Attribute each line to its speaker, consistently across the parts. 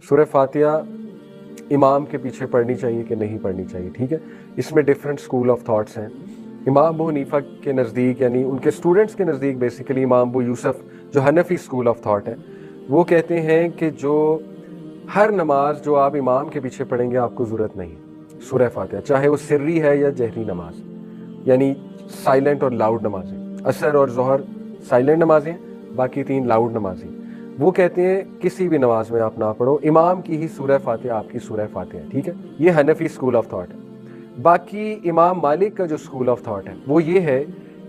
Speaker 1: सूरह फातिहा इमाम के पीछे पढ़नी चाहिए कि नहीं पढ़नी चाहिए, ठीक है। इसमें डिफरेंट स्कूल ऑफ थॉट्स हैं। इमाम अबू हनीफा के नज़दीक, यानी उनके स्टूडेंट्स के नज़दीक बेसिकली इमाम अबू यूसुफ जो हनफी स्कूल ऑफ थॉट है, वो कहते हैं कि जो हर नमाज जो आप इमाम के पीछे पढ़ेंगे आपको ज़रूरत नहीं है सूरह फातिहा, चाहे वो सिर्री है या जहरी नमाज, यानी साइलेंट और लाउड नमाजें। असर और ज़ोहर साइलेंट नमाजें, बाकी 3 लाउड नमाजें। वो कहते हैं किसी भी नमाज में आप ना पढ़ो, इमाम की ही सूरह फातिहा आपकी सूरह फातिहा है, ठीक है। ये हनफी स्कूल ऑफ थॉट है। बाकी इमाम मालिक का जो स्कूल ऑफ थॉट है वो ये है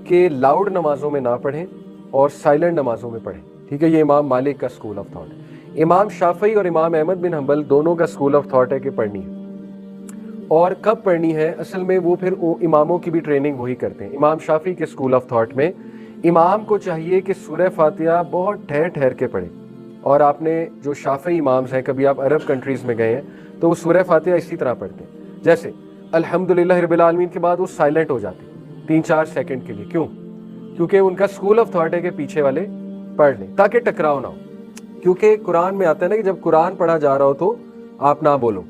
Speaker 1: कि लाउड नमाजों में ना पढ़ें और साइलेंट नमाजों में पढ़ें, ठीक है। ये इमाम मालिक का स्कूल ऑफ थॉट है। इमाम शाफई और इमाम अहमद बिन हंबल दोनों का स्कूल ऑफ थॉट है कि पढ़नी है, और कब पढ़नी है असल में वो फिर इमामों की भी ट्रेनिंग वही करते हैं। इमाम शाफी के स्कूल ऑफ थॉट में इमाम को चाहिए कि सूरह फातिहा बहुत ठहर ठहर के पढ़े। और आपने जो शाफी इमाम्स हैं, कभी आप अरब कंट्रीज़ में गए हैं तो वो सूरह फातिहा इसी तरह पढ़ते हैं, जैसे अल्हम्दुलिल्लाह रब्बिल आलमीन के बाद वो साइलेंट हो जाते 3-4 सेकंड के लिए। क्यों? क्योंकि उनका स्कूल ऑफ थॉट है कि पीछे वाले पढ़ लें ताकि टकराव ना हो। क्योंकि कुरान में आता है ना कि जब कुरान पढ़ा जा रहा हो तो आप ना बोलो,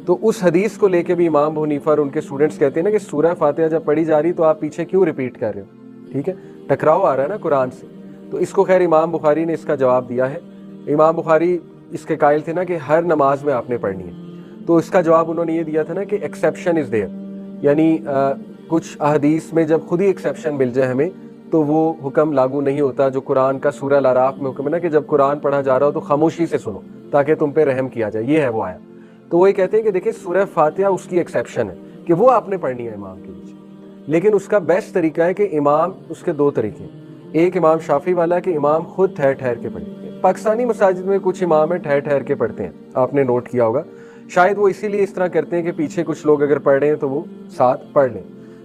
Speaker 1: तो उस हदीस को लेके भी इमाम अबू हनीफा और उनके स्टूडेंट्स कहते हैं ना कि सूरह फातिहा जब पढ़ी जा रही तो आप पीछे क्यों रिपीट कर रहे हो, ठीक है, टकराव आ रहा है ना कुरान से। तो इसको खैर इमाम बुखारी ने इसका जवाब दिया है। इमाम बुखारी इसके कायल थे ना कि हर नमाज में आपने पढ़नी है, तो इसका जवाब उन्होंने ये दिया था ना कि एक्सेप्शन इज़ देयर, यानी कुछ अहदीस में जब खुद ही एक्सेप्शन मिल जाए हमें तो वो हुक्म लागू नहीं होता जो कुरान का सूरह अल-अराफ में हुक्म है ना कि जब कुरान पढ़ा जा रहा हो तो खामोशी से सुनो ताकि तुम पे रहम किया जाए, ये है वो आया। तो वही कहते हैं कि देखिए सूरह फातिहा उसकी एक्सेप्शन है कि वो आपने पढ़नी है इमाम के पीछे, लेकिन उसका बेस्ट तरीका है कि इमाम, उसके 2 तरीके हैं। एक इमाम शाफी वाला कि इमाम खुद ठहर ठहर के पढ़े। पाकिस्तानी मसाजिद में कुछ इमाम है ठहर ठहर के पढ़ते हैं, आपने नोट किया होगा, शायद वो इसीलिए इस तरह करते हैं कि पीछे कुछ लोग अगर पढ़ रहे हैं तो वो साथ पढ़ लें।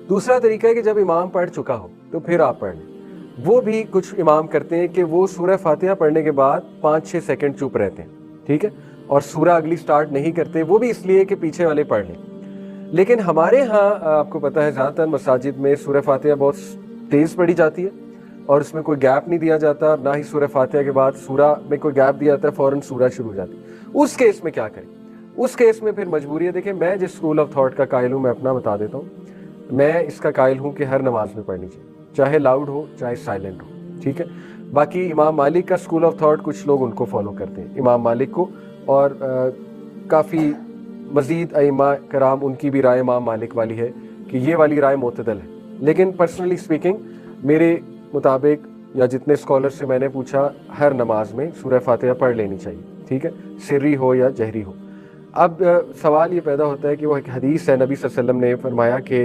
Speaker 1: दूसरा तरीका है कि जब इमाम पढ़ चुका हो तो फिर आप पढ़ लें। वो भी कुछ इमाम करते हैं कि वो सूरह फातिहा पढ़ने के बाद 5-6 सेकंड चुप रहते हैं, ठीक है, और सूरह अगली स्टार्ट नहीं करते, वो भी इसलिए कि पीछे वाले पढ़ लें। लेकिन हमारे यहाँ आपको पता है ज़्यादातर मसाजिद में सूरह फातिहा बहुत तेज़ पढ़ी जाती है और उसमें कोई गैप नहीं दिया जाता, ना ही सूरह फातिहा के बाद सूरह में कोई गैप दिया जाता है, फ़ौरन सूरह शुरू हो जाती है। उस केस में क्या करें? उस केस में फिर मजबूरी है। देखिए मैं जिस स्कूल ऑफ थॉट का कायल हूँ मैं अपना बता देता हूँ। मैं इसका कायल हूँ कि हर नमाज में पढ़नी चाहिए, चाहे लाउड हो चाहे साइलेंट हो, ठीक है। बाकी इमाम मालिक का स्कूल ऑफ थॉट कुछ लोग उनको फॉलो करते हैं, इमाम मालिक को, और काफ़ी मज़ीद अइम्मा कराम उनकी भी राय इमाम मालिक वाली है कि ये वाली राय मोतदल है। लेकिन पर्सनली स्पीकिंग मेरे मुताबिक या जितने स्कॉलर से मैंने पूछा, हर नमाज में सूरह फातिहा पढ़ लेनी चाहिए, ठीक है, सिर्री हो या जहरी हो। अब सवाल ये पैदा होता है कि वो एक हदीस है, नबी सल्लल्लाहु अलैहि वसल्लम ने फरमाया कि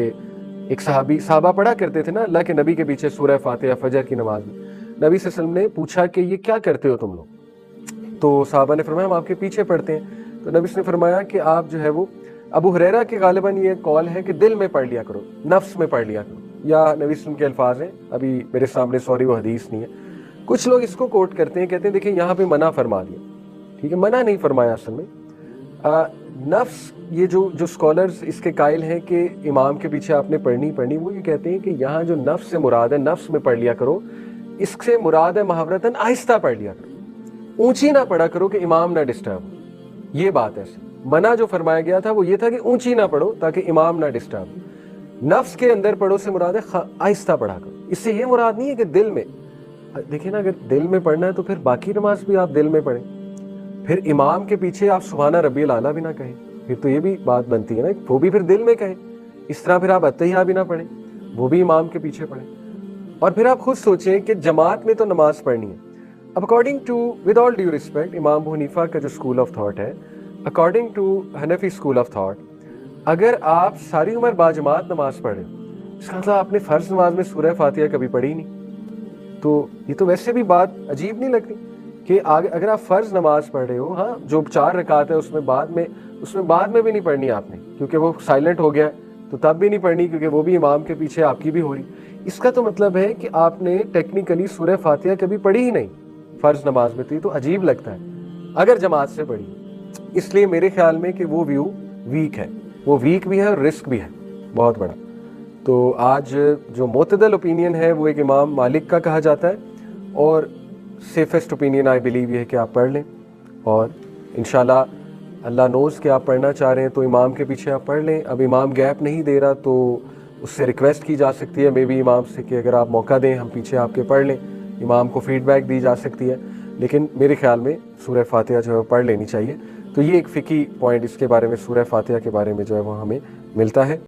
Speaker 1: एक साहबा पढ़ा करते थे ना अल्लाह के नबी के पीछे सूरह फातिहा फजर की नमाज में। नबी सल्लल्लाहु अलैहि वसल्लम ने पूछा कि ये क्या करते हो तुम लोग? तो साहबा ने फरमाया हम आपके पीछे पढ़ते हैं। तो नबी ने फरमाया कि आप जो है वो, अबू हुरैरा के गालिबन ये कॉल है कि दिल में पढ़ लिया करो, नफ्स में पढ़ लिया करो, या नबी के अल्फाज हैं, अभी मेरे सामने सॉरी वो हदीस नहीं है। कुछ लोग इसको कोट करते हैं, कहते हैं देखिए यहाँ पे मना फरमा दिया, ठीक है, मना नहीं फरमाया असल में। नफ्स, ये जो स्कॉलर्स इसके कायल हैं कि इमाम के पीछे आपने पढ़नी, वो ये कहते हैं कि यहाँ जो नफ्स से मुराद है, नफ्स में पढ़ लिया करो, इससे मुराद है मुहावरतन आहिस्ता पढ़ लिया करो, ऊंची ना पढ़ा करो कि इमाम ना डिस्टर्ब हो। ये बात है। मना जो फरमाया गया था वो ये था कि ऊंची ना पढ़ो ताकि इमाम ना डिस्टर्ब हो। नफ्स के अंदर पढ़ो से मुराद है आहिस्ता पढ़ा करो। इससे ये मुराद नहीं है कि दिल में, देखिए ना, अगर दिल में पढ़ना है तो फिर बाकी नमाज भी आप दिल में पढ़ें, फिर इमाम के पीछे आप सुभाना रब्बियल आला भी ना कहें, फिर तो ये भी बात बनती है ना, वो भी फिर दिल में कहें। इस तरह फिर आप अत्तहिया भी ना पढ़ें, वो भी इमाम के पीछे पढ़ें। और फिर आप खुद सोचें कि जमात में तो नमाज पढ़नी है। अब according to, with all due respect, इमाम अबू हनीफा का जो स्कूल ऑफ थॉट है, according to Hanafi school of thought, अगर आप सारी उम्र बाजमात नमाज पढ़े, इसका मतलब आपने फ़र्ज नमाज में सूरह फातिहा कभी पढ़ी नहीं, तो ये तो वैसे भी बात अजीब नहीं लगती कि अगर आप फ़र्ज नमाज पढ़ रहे हो, हाँ, जो 4 रकात है उसमें बाद में भी नहीं पढ़नी आपने, क्योंकि वो साइलेंट हो गया, तो तब भी नहीं पढ़नी क्योंकि वो भी इमाम के पीछे आपकी भी हो रही। इसका तो मतलब है कि आपने टेक्निकली सूरह फातिहा कभी पढ़ी ही नहीं फ़र्ज नमाज में, तो ये तो अजीब लगता है अगर जमात से पढ़ी। इसलिए मेरे ख्याल में कि वो व्यू वीक है, वो वीक भी है और रिस्क भी है बहुत बड़ा। तो आज जो मोतदल ओपिनियन है वो एक इमाम मालिक का कहा जाता है, और सेफेस्ट ओपिनियन आई बिलीव ये है कि आप पढ़ लें और इंशाल्लाह अल्लाह नोज़ कि आप पढ़ना चाह रहे हैं तो इमाम के पीछे आप पढ़ लें। अब इमाम गैप नहीं दे रहा तो उससे रिक्वेस्ट की जा सकती है मे बी इमाम से कि अगर आप मौका दें हम पीछे आपके पढ़ लें। इमाम को फीडबैक दी जा सकती है, लेकिन मेरे ख्याल में सूरह फातिहा जो है पढ़ लेनी चाहिए। तो ये एक फ़िकी पॉइंट इसके बारे में, सूरह फातिहा के बारे में जो है वो हमें मिलता है।